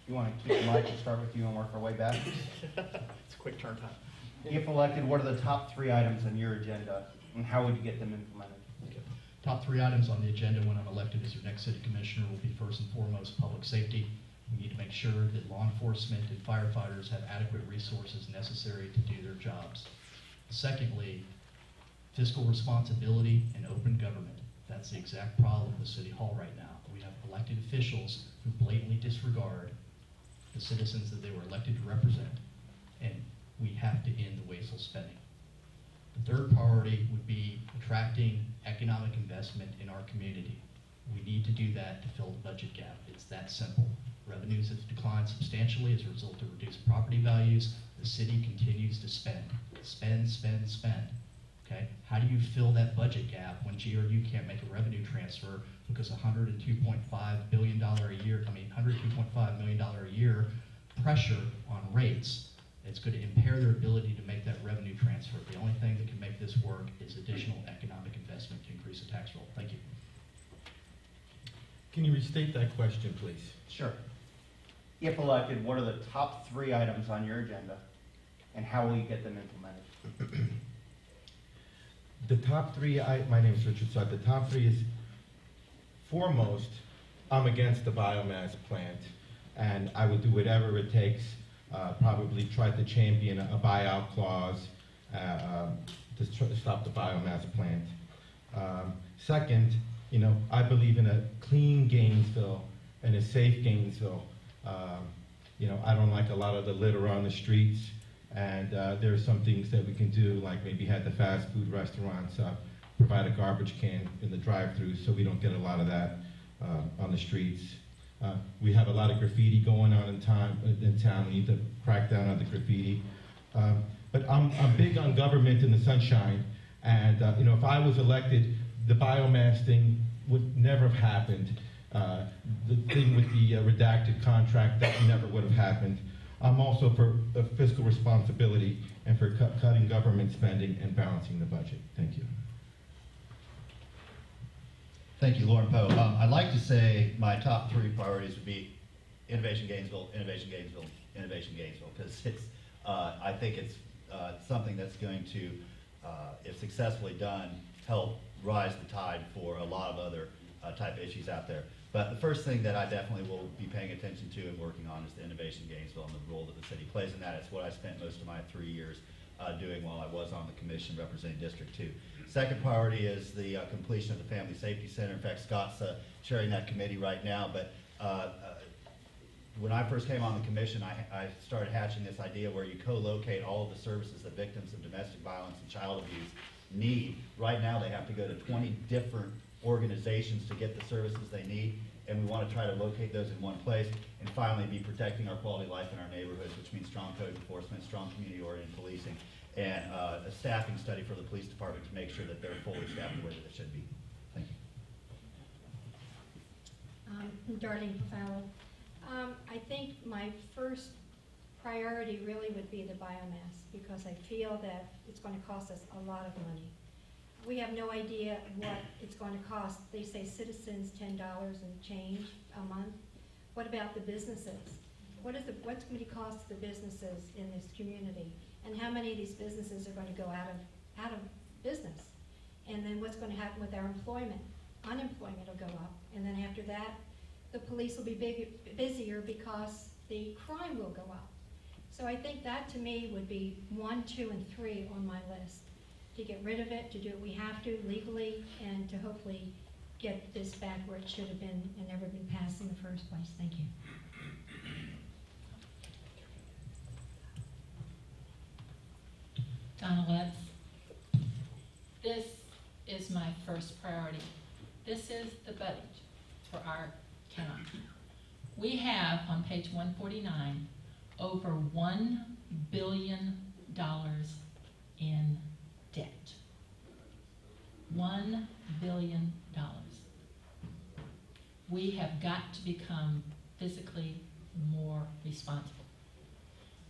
You want to keep the mic and start with you and work our way back? It's a quick turn time. If elected, what are the top 3 items on your agenda, and how would you get them implemented? Okay. Top 3 items on the agenda when I'm elected as your next city commissioner will be first and foremost public safety. We need to make sure that law enforcement and firefighters have adequate resources necessary to do their jobs. Secondly, fiscal responsibility and open government. That's the exact problem with City Hall right now. We have elected officials who blatantly disregard the citizens that they were elected to represent, and we have to end the wasteful spending. The third priority would be attracting economic investment in our community. We need to do that to fill the budget gap. It's that simple. Revenues have declined substantially as a result of reduced property values. The city continues to spend. Spend, spend, spend. Okay? How do you fill that budget gap when GRU can't make a revenue transfer because $102.5 billion a year, $102.5 million a year pressure on rates? It's going to impair their ability to make that revenue transfer. The only thing that can make this work is additional economic investment to increase the tax roll. Thank you. Can you restate that question, please? Sure. If elected, what are the top 3 items on your agenda, and how will you get them implemented? The top 3, my name is Richard Sutton. The top 3 is, foremost, I'm against the biomass plant, and I would do whatever it takes, probably try to champion a buyout clause to stop the biomass plant. Second, I believe in a clean Gainesville and a safe Gainesville. I don't like a lot of the litter on the streets. And there are some things that we can do, like maybe have the fast food restaurants provide a garbage can in the drive-thru so we don't get a lot of that on the streets. We have a lot of graffiti going on in town. We need to crack down on the graffiti. But I'm big on government in the sunshine. And if I was elected, the biomass thing would never have happened. The thing with the redacted contract, that never would have happened. I'm also for fiscal responsibility and for cutting government spending and balancing the budget. Thank you. Thank you, Lauren Poe. I'd like to say my top 3 priorities would be Innovation Gainesville, Innovation Gainesville, Innovation Gainesville, because I think it's something that's going to, if successfully done, help rise the tide for a lot of other type issues out there. But the first thing that I definitely will be paying attention to and working on is the Innovation Gainesville and the role that the city plays in that. It's what I spent most of my 3 years doing while I was on the commission representing District 2. Second priority is the completion of the Family Safety Center. In fact, Scott's chairing that committee right now. But when I first came on the commission, I started hatching this idea where you co-locate all of the services that victims of domestic violence and child abuse need. Right now, they have to go to 20 different organizations to get the services they need, and we want to try to locate those in one place, and finally be protecting our quality of life in our neighborhoods, which means strong code enforcement, strong community-oriented policing, and a staffing study for the police department to make sure that they're fully staffed the way that they should be. Thank you. Darlene, Pifalo. I think my first priority really would be the biomass, because I feel that it's going to cost us a lot of money. We have no idea what it's going to cost. They say citizens $10 and change a month. What about the businesses? What's going to be cost to the businesses in this community? And how many of these businesses are going to go out of business? And then what's going to happen with our employment? Unemployment will go up. And then after that, the police will be busier because the crime will go up. So I think that to me would be 1, 2, and 3 on my list. To get rid of it, to do what we have to legally, and to hopefully get this back where it should have been and never been passed in the first place. Thank you. Donna, Lutz. This is my first priority. This is the budget for our county. We have on page 149 over $1 billion in debt. $1 billion. We have got to become physically more responsible.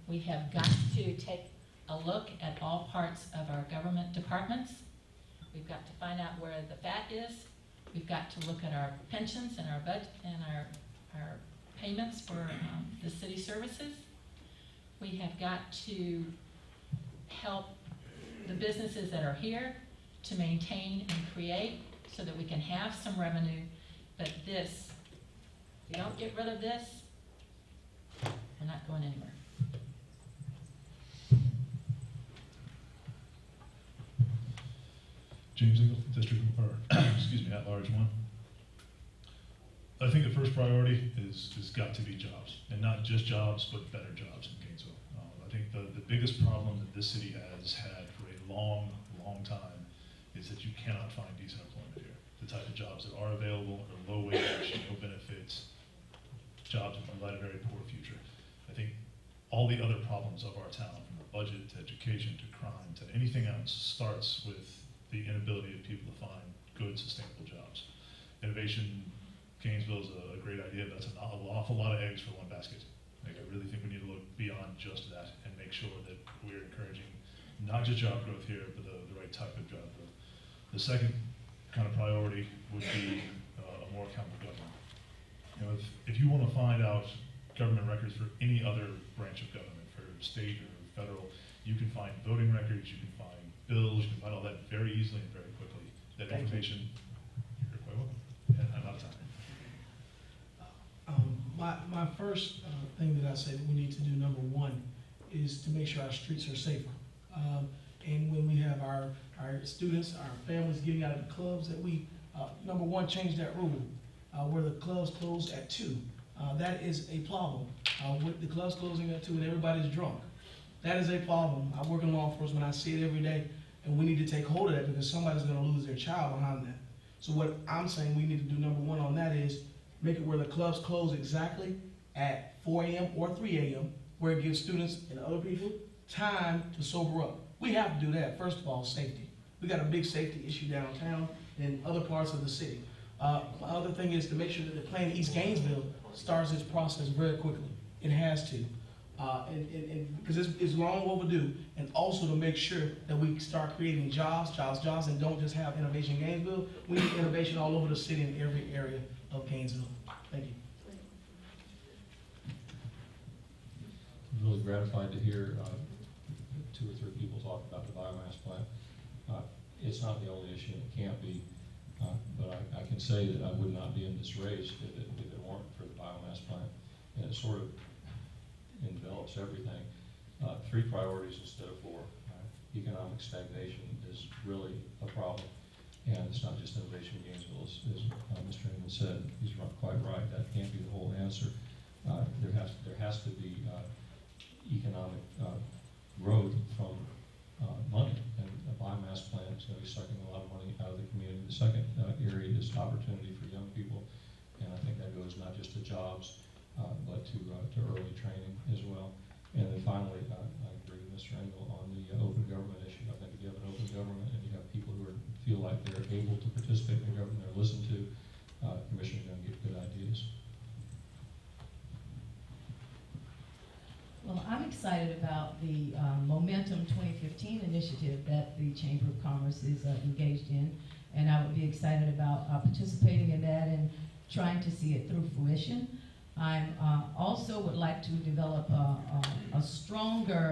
We have got to take a look at all parts of our government departments. We've got to find out where the fat is. We've got to look at our pensions and our budget and our payments for the city services. We have got to help the businesses that are here to maintain and create so that we can have some revenue. But this, if we don't get rid of this, we're not going anywhere. James Ingle, District, or excuse me, at-large one. I think the first priority is got to be jobs, and not just jobs, but better jobs in Gainesville. I think the biggest problem that this city has had for a long, long time is that you cannot find decent employment here. The type of jobs that are available are low wage, no benefits, jobs that provide a very poor future. I think all the other problems of our town, from the budget to education to crime to anything else, starts with the inability of people to find good, sustainable jobs. Innovation Gainesville is a great idea, but that's an awful lot of eggs for one basket. Like, I really think we need to look beyond just that and make sure that we're encouraging not just job growth here, but the right type of job growth. The second kind of priority would be a more accountable government. You know, if you want to find out government records for any other branch of government, for state or federal, you can find voting records, you can find bills, you can find all that very easily and very quickly. That information, you're quite welcome. And I'm out of time. My first thing that I say that we need to do, number one, is to make sure our streets are safer. And when we have our students, our families getting out of the clubs, that we, number one, change that rule, where the clubs close at 2. That is a problem. With the clubs closing at 2 and everybody's drunk. That is a problem. I work in law enforcement, I see it every day, and we need to take hold of that because somebody's gonna lose their child behind that. So what I'm saying we need to do, number one on that, is make it where the clubs close exactly at 4 a.m. or 3 a.m., where it gives students and other people time to sober up. We have to do that. First of all, safety. We got a big safety issue downtown and other parts of the city. My other thing is to make sure that the Plan East Gainesville starts its process very quickly. It has to. Because it's long overdue, and also to make sure that we start creating jobs, and don't just have Innovation Gainesville. We need innovation all over the city in every area of Gainesville. Thank you. I'm really gratified to hear 2 or 3 people talk about the biomass plant. It's not the only issue, and it can't be, but I can say that I would not be in this race if it weren't for the biomass plant. And it sort of envelops everything. 3 priorities instead of 4. Economic stagnation is really a problem. And it's not just Innovation Gainesville, as Mr. Ingle said. He's quite right. That can't be the whole answer. There has to be economic growth from money, and a biomass plant is going to be sucking a lot of money out of the community. The second area is opportunity for young people, and I think that goes not just to jobs, but to early training as well. And then finally, I agree with Mr. Ingle on the open government issue. I think if you have an open government and you have people who feel like they're able to participate in the government, they're listened to, the commission is going to get good ideas. Well, I'm excited about the Momentum 2015 initiative that the Chamber of Commerce is engaged in, and I would be excited about participating in that and trying to see it through fruition. I also would like to develop a stronger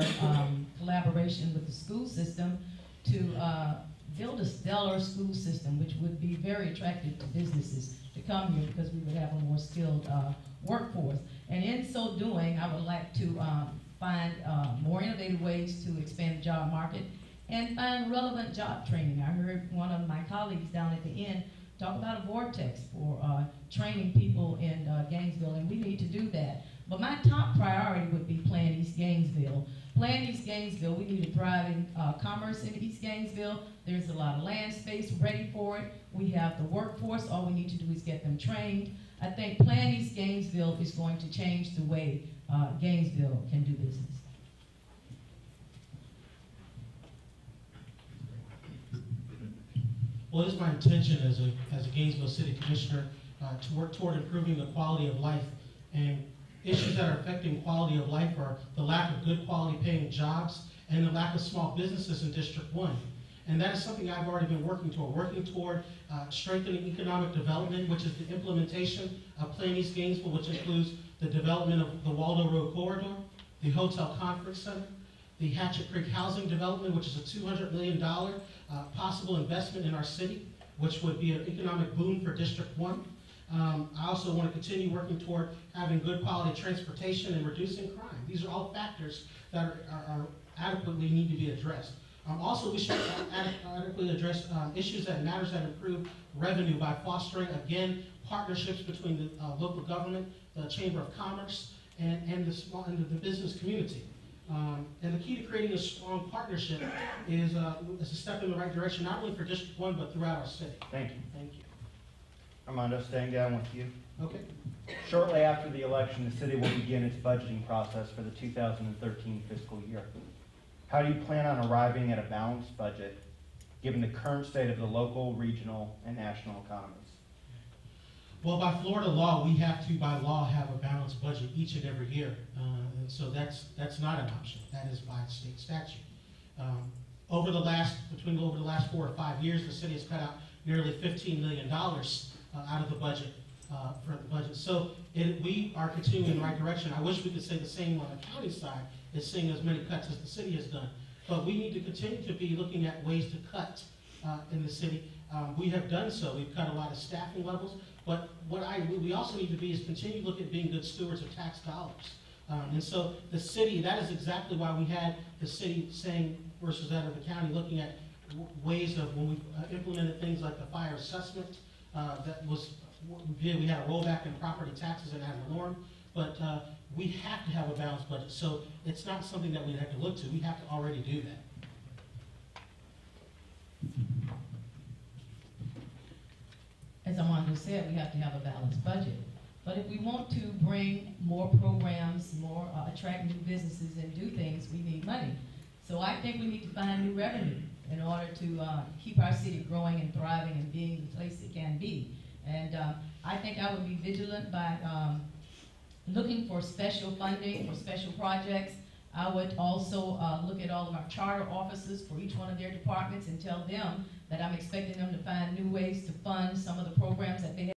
collaboration with the school system to build a stellar school system, which would be very attractive to businesses to come here because we would have a more skilled workforce. And in so doing, I would like to find more innovative ways to expand the job market and find relevant job training. I heard one of my colleagues down at the end talk about a vortex for training people in Gainesville, and we need to do that. But my top priority would be Plan East Gainesville. Plan East Gainesville, we need a thriving commerce in East Gainesville. There's a lot of land space ready for it. We have the workforce. All we need to do is get them trained. I think Plan East Gainesville is going to change the way Gainesville can do business. Well, it is my intention as a Gainesville City Commissioner to work toward improving the quality of life. And issues that are affecting quality of life are the lack of good quality paying jobs and the lack of small businesses in District 1. And that is something I've already been working toward strengthening economic development, which is the implementation of Plan East Gainesville, which includes the development of the Waldo Road corridor, the Hotel Conference Center, the Hatchet Creek Housing Development, which is a $200 million possible investment in our city, which would be an economic boom for District 1. I also want to continue working toward having good quality transportation and reducing crime. These are all factors that are adequately need to be addressed. Also, we should adequately address issues that matters that improve revenue by fostering, again, partnerships between the local government, the Chamber of Commerce, and the business community. And the key to creating a strong partnership is a step in the right direction, not only for District 1, but throughout our city. Thank you. Thank you. Armando, staying down with you. Okay. Shortly after the election, the city will begin its budgeting process for the 2013 fiscal year. How do you plan on arriving at a balanced budget, given the current state of the local, regional, and national economies? Well, by Florida law, we have to, by law, have a balanced budget each and every year. And so that's not an option. That is by state statute. Over the last 4 or 5 years, the city has cut out nearly $15 million out of the budget, for the budget. So we are continuing in the right direction. I wish we could say the same on the county side, is seeing as many cuts as the city has done. But we need to continue to be looking at ways to cut in the city. We have done so. We've cut a lot of staffing levels. But what we also need to be is continue to look at being good stewards of tax dollars. And so the city, that is exactly why we had the city saying versus that of the county, looking at ways of when we implemented things like the fire assessment, we had a rollback in property taxes and ad valorem, but we have to have a balanced budget. So it's not something that we have to look to. We have to already do that. As Armando said, we have to have a balanced budget. But if we want to bring more programs, attract new businesses and do things, we need money. So I think we need to find new revenue in order to keep our city growing and thriving and being the place it can be. And I think I would be vigilant by looking for special funding for special projects. I would also look at all of our charter offices for each one of their departments and tell them that I'm expecting them to find new ways to fund some of the programs that they have.